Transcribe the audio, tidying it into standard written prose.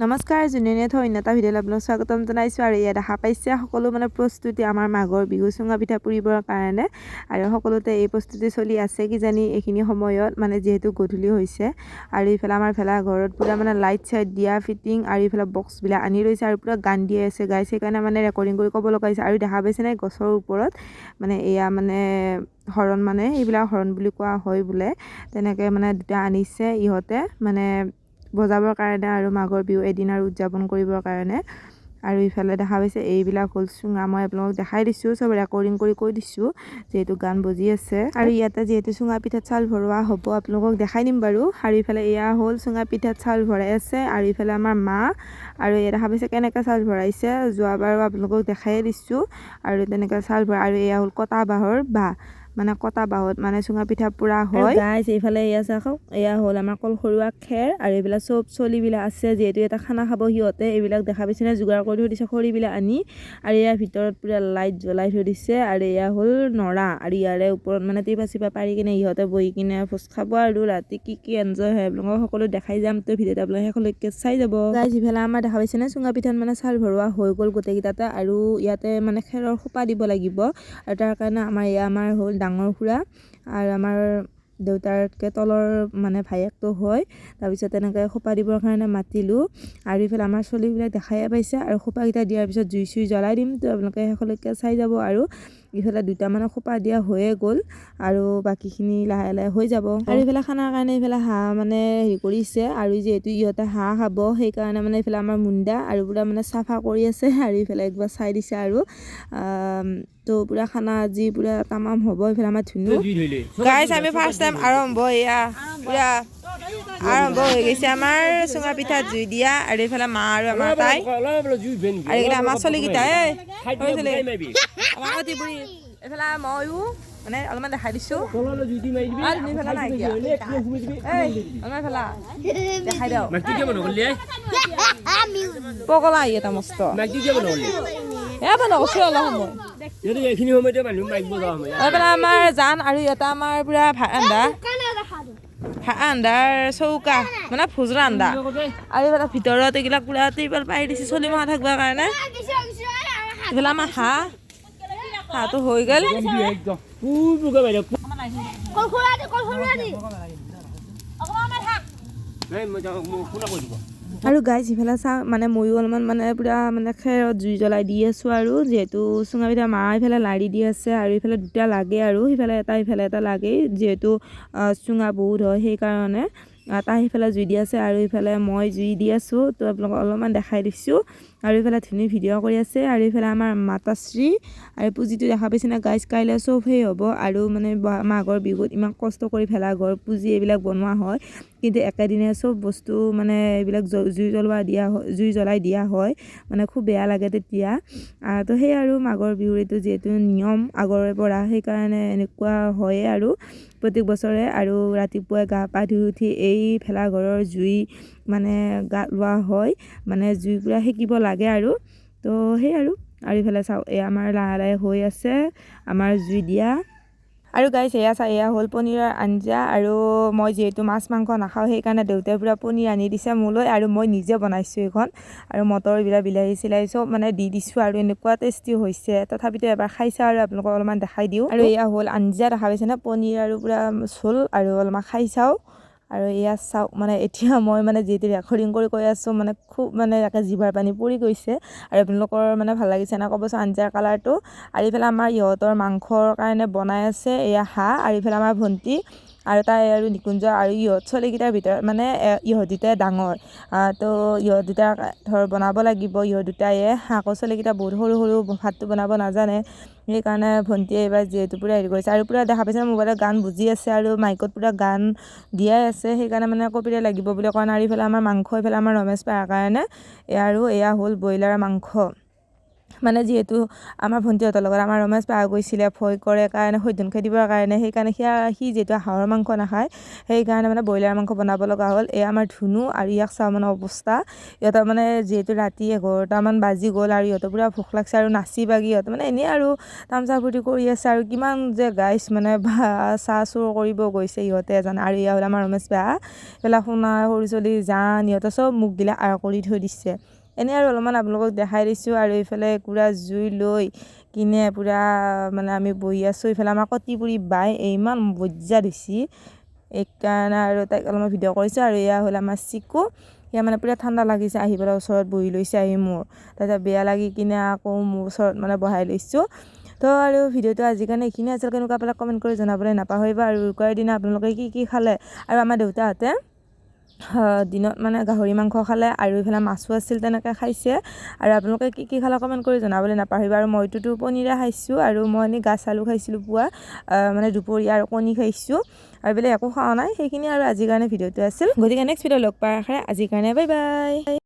নমস্কাৰ জুনিয়ৰ থৈ এটা ভিডিঅ'লৈ আপোনাক স্বাগতম জনাইছোঁ আৰু ইয়াত দেখা পাইছে সকলো প্ৰস্তুতি আমাৰ মাঘৰ বিহু চুঙা পিঠা পুৰিবৰ কাৰণে আৰু সকলোতে এই প্ৰস্তুতি চলি আছে কিজানি এইখিনি সময়ত যিহেতু গধূলি হৈছে আৰু ইফালে আমাৰ ভেলাঘৰত পুৰা লাইট চাইট দিয়া ফিটিং আৰু ইফালে বক্সবিলাক আনি ৰৈছে আৰু পুৰা গান দি আছে গাইছে সেইকাৰণে ৰেকৰ্ডিং কৰি ক'ব লগা হৈছে আৰু দেখা পাইছে নে গছৰ ওপৰত এয়া হৰণ এইবিলাক হৰণ বুলি কোৱা হয় বোলে তেনেকৈ দুটা আনিছে ইহঁতে বজাবৰ কাৰণে আৰু মাঘৰ বিহু এদিন আৰু উদযাপন কৰিবৰ কাৰণে আৰু ইফালে দেখা পাইছে এইবিলাক হ'ল চুঙা মই আপোনালোকক দেখাই দিছোঁ চব ৰেকৰ্ডিং কৰি কৈ দিছোঁ যিহেতু গান বজি আছে আৰু ইয়াতে যিহেতু চুঙা পিঠাত চাউল ভৰোৱা হ'ব আপোনালোকক দেখাই দিম বাৰু আৰু ইফালে এয়া হ'ল চুঙা পিঠাত চাউল ভৰাই আছে আৰু ইফালে আমাৰ মা আৰু ইয়াত দেখা পাইছে কেনেকৈ চাউল ভৰাইছে যোৱাবাৰো আপোনালোকক দেখাই দিছোঁ আৰু তেনেকৈ চাউল ভৰাই আৰু এয়া হ'ল কটা বাঁহৰ বাঁহ কটা বাঁহত চুঙা পিঠা পুৰা হয় গাইছ এইফালে এয়া চাওক এয়া হ'ল আমাৰ কলসৰুৱা খেৰ আৰু এইবিলাক চব চলিবিলাক আছে যিহেতু এটা খানা খাব সিহঁতে এইবিলাক দেখা পাইছে নে যোগাৰ কৰি থৈ দিছে খৰিবিলাক আনি আৰু ইয়াৰ ভিতৰত পুৰা লাইট জ্বলাই থৈ দিছে আৰু এয়া হ'ল নৰা আৰু ইয়াৰে ওপৰত টিপা চিপা পাৰি কিনে ইহঁতে বহি কিনে ভোজ খাব আৰু ৰাতি কি এনজয় হয় আপোনালোকক সকলো দেখাই যাম তো ভিডিঅ'ত আপোনালোকে শেষলৈকে চাই যাব গাইছ ইফালে আমাৰ দেখা পাইছে নে চুঙা পিঠাত চাউল ভৰোৱা হৈ গ'ল গোটেইকেইটাতে আৰু ইয়াতে খেৰৰ সোপা দিব লাগিব আৰু তাৰ কাৰণে আমাৰ হ'ল ডাঙৰ খুৰা আৰু আমাৰ দেউতাৰতকৈ তলৰ ভায়েকটো হয় তাৰপিছত তেনেকৈ খোপা দিবৰ কাৰণে মাতিলোঁ আৰু ইফালে আমাৰ চলিবিলাক দেখাই পাইছে আৰু খোপাকেইটা দিয়াৰ পিছত জুই চুই জ্বলাই দিম তো আপোনালোকে শেষলৈকে চাই যাব আৰু ইফালে দুটামান খোপা দিয়া হৈয়ে গ'ল আৰু বাকীখিনি লাহে লাহে হৈ যাব আৰু ইফালে খানাৰ কাৰণে ইফালে হাঁহ হেৰি কৰিছে আৰু যিহেতু ইহঁতে হাঁহ খাব সেইকাৰণে ইফালে আমাৰ মুণ্ডা আৰু পুৰা চাফা কৰি আছে আৰু ইফালে একবাৰ চাই দিছে আৰু তো পুৰা খানা আজি পুৰা তামাম হ'ব ইফালে আমাৰ ধুনু গাইছ আমি ফাৰ্ষ্ট টাইম আৰম্ভ হৈ গৈছে আমাৰ চুঙা পিঠাত জুই দিয়া আৰু এইফালে মা আৰু আমাৰ তাই আৰু এইকেইটা আমাৰ চলিকেইটা এইফালে ময়ো অলপমান দেখাই দিছোঁ দেখাই দিওঁ পগলা আহি এটা মস্ত আমাৰ জান আৰু ইয়াতে আমাৰ পুৰা আন্ধাৰ চৌকা ভোজ ৰান্ধা আৰু এইফালে ভিতৰত এইবিলাক পুৰা টিৰপাল পাৰি দিছে চলি মাহ থাকিবৰ কাৰণে এইফালে আমাৰ হাঁহটো হৈ গ'ল আৰু গাইছ ইফালে চাওঁ ময়ো অলপমান পুৰা খেৰত জুই জ্বলাই দি আছোঁ আৰু যিহেতু চুঙা পিঠা মা ইফালে লাৰি দি আছে আৰু ইফালে দুটা লাগে আৰু সিফালে এটা লাগেই যিহেতু চুঙা বহুত হয় সেইকাৰণে তাই সিফালে জুই দি আছে আৰু ইফালে মই জুই দি আছোঁ তো আপোনালোকক অলপমান দেখাই দিছোঁ আৰু ইফালে ধুনীয়া ভিডিঅ' কৰি আছে আৰু ইফালে আমাৰ মাতাশ্ৰী আৰু পুঁজিটো দেখা পাইছে না গাইছ কাইলৈ চব সেই হ'ব আৰু মাঘৰ বিহুত ইমান কষ্ট কৰি ভেলাঘৰ পুঁজি এইবিলাক বনোৱা হয় কিন্তু একেদিনে চব বস্তু এইবিলাক জুই জ্বলাই দিয়া হয় খুব বেয়া লাগে তেতিয়া তো সেই আৰু মাঘৰ বিহুৰ এইটো যিহেতু নিয়ম আগৰে পৰা সেইকাৰণে এনেকুৱা হয়ে আৰু প্ৰত্যেক বছৰে আৰু ৰাতিপুৱাই গা পা ধুই উঠি এই ভেলাঘৰৰ জুই গা লোৱা হয় জুই পুৰা সেকিব লাগে আৰু তো সেই আৰু ইফালে চাওঁ এই আমাৰ লাহে লাহে হৈ আছে আমাৰ জুই দিয়া আৰু গাইছ এয়া হ'ল পনীৰৰ আঞ্জা আৰু মই যিহেতু মাছ মাংস নাখাওঁ সেইকাৰণে দেউতাই পুৰা পনীৰ আনি দিছে মোলৈ আৰু মই নিজে বনাইছোঁ এইখন আৰু মটৰ বিলাহী চিলাহী চব দি দিছোঁ আৰু এনেকুৱা টেষ্টি হৈছে তথাপিতো এবাৰ খাইছা আৰু আপোনালোকক অলপমান দেখাই দিওঁ আৰু এয়া হ'ল আঞ্জা দেখা পাইছে না পনীৰ আৰু পুৰা ঝোল আৰু অলপমান খাই চাওঁ আৰু এয়া চাওক এতিয়া মই যিহেতু ৰেকৰ্ডিং কৰি কৈ আছোঁ খুব একে জিভাৰ পানী পৰি গৈছে আৰু আপোনালোকৰ ভাল লাগিছে না ক'বচোন আঞ্জাৰ কালাৰটো আৰু ইফালে আমাৰ ইহঁতৰ মাংসৰ কাৰণে বনাই আছে এয়া হাঁহ আৰু ইফালে আমাৰ ভণ্টি আৰু তাই আৰু নিকুঞ্জ আৰু ইহঁত চলিকেইটাৰ ভিতৰত ইহঁত দুটাই ডাঙৰ তো ইহঁত দুটা বনাব লাগিব ইহঁত দুটায়ে আকৌ চলিকেইটা বহুত সৰু ভাতটো বনাব নাজানে সেইকাৰণে ভণ্টিয়ে এইবাৰ যিহেতু পুৰা হেৰি কৰিছে আৰু পুৰা দেখা পাইছে মোবাইলত গান বুজি আছে আৰু মাইকত পুৰা গান দিয়াই আছে সেইকাৰণে কপিৰাইট লাগিব বুলি কোৱা নাই আৰু ইফালে আমাৰ মাংস ইফালে আমাৰ ৰমেশ পাৰ কাৰণে আৰু এয়া হ'ল ব্ৰইলাৰ মাংস মানে যিহেতু আমাৰ ভণ্টিহঁতৰ লগত আমাৰ ৰমেশ বা গৈছিলে ভয় কৰে কাৰণে সৈধ্যন খাই দিবৰ কাৰণে সেইকাৰণে সি যিহেতু হাঁহৰ মাংস নাখায় সেইকাৰণে মানে ব্ৰইলাৰ মাংস বনাব লগা হ'ল এই আমাৰ ধুনু আৰু ইয়াক চাওঁ মানে অৱস্থা ইহঁতৰ মানে যিহেতু ৰাতি 11টামান বাজি গ'ল আৰু ইহঁতৰ পূৰা ভোক লাগছে আৰু নাচি বাগি ইহঁত মানে এনেই আৰু তামচা ফূৰ্তি কৰি আছে আৰু কিমান যে গাইছ মানে চাহ চুৰ কৰিব গৈছে ইহঁতে এজন আৰু ইয়া হ'ল আমাৰ ৰমেশ বা এইবিলাক শুনা সৰু ছোৱালী জান ইহঁতে চব মুখবিলাক আৰ কৰি থৈ দিছে এনেই আৰু অলপমান আপোনালোকক দেখাই দিছোঁ আৰু এইফালে পূৰা জুই লৈ কিনে পূৰা মানে আমি বহি আছোঁ এইফালে আমাৰ কটি পুৰি বাই ইমান বজ্জা দিছি এইকাৰণে আৰু তাইক অলপমান ভিডিঅ' কৰিছোঁ আৰু এয়া হ'ল আমাৰ চিকু সেয়া মানে পূৰা ঠাণ্ডা লাগিছে আহি পেলাই ওচৰত বহি লৈছে আহি মোৰ তাৰপিছত বেয়া লাগি কিনে আকৌ মোৰ ওচৰত মানে বহাই লৈছোঁ তো আৰু ভিডিঅ'টো আজিৰ কাৰণে এইখিনি আছিল কেনেকুৱা আপোনালোকে কমেণ্ট কৰি জনাবলৈ নাপাহৰিবা আৰু উৰুকাৰ দিনা আপোনালোকে কি খালে আৰু আমাৰ দেউতাহঁতে দিনত মানে গাহৰি মাংস খালে আৰু এইফালে মাছো আছিল তেনেকৈ খাইছে আৰু আপোনালোকে কি খালে কমেণ্ট কৰি জনাবলৈ নাপাহৰিবা আৰু মইতো পনীৰে খাইছোঁ আৰু মই এনেই গাছ আলু খাইছিলোঁ পুৱা মানে দুপৰীয়া আৰু কণী খাইছোঁ আৰু বেলেগ একো খোৱা নাই সেইখিনি আৰু আজিৰ কাৰণে ভিডিঅ'টো আছিল গতিকে নেক্সট ভিডিঅ' লগ পোৱাৰ আশাৰে আজিৰ কাৰণে বাই বাই।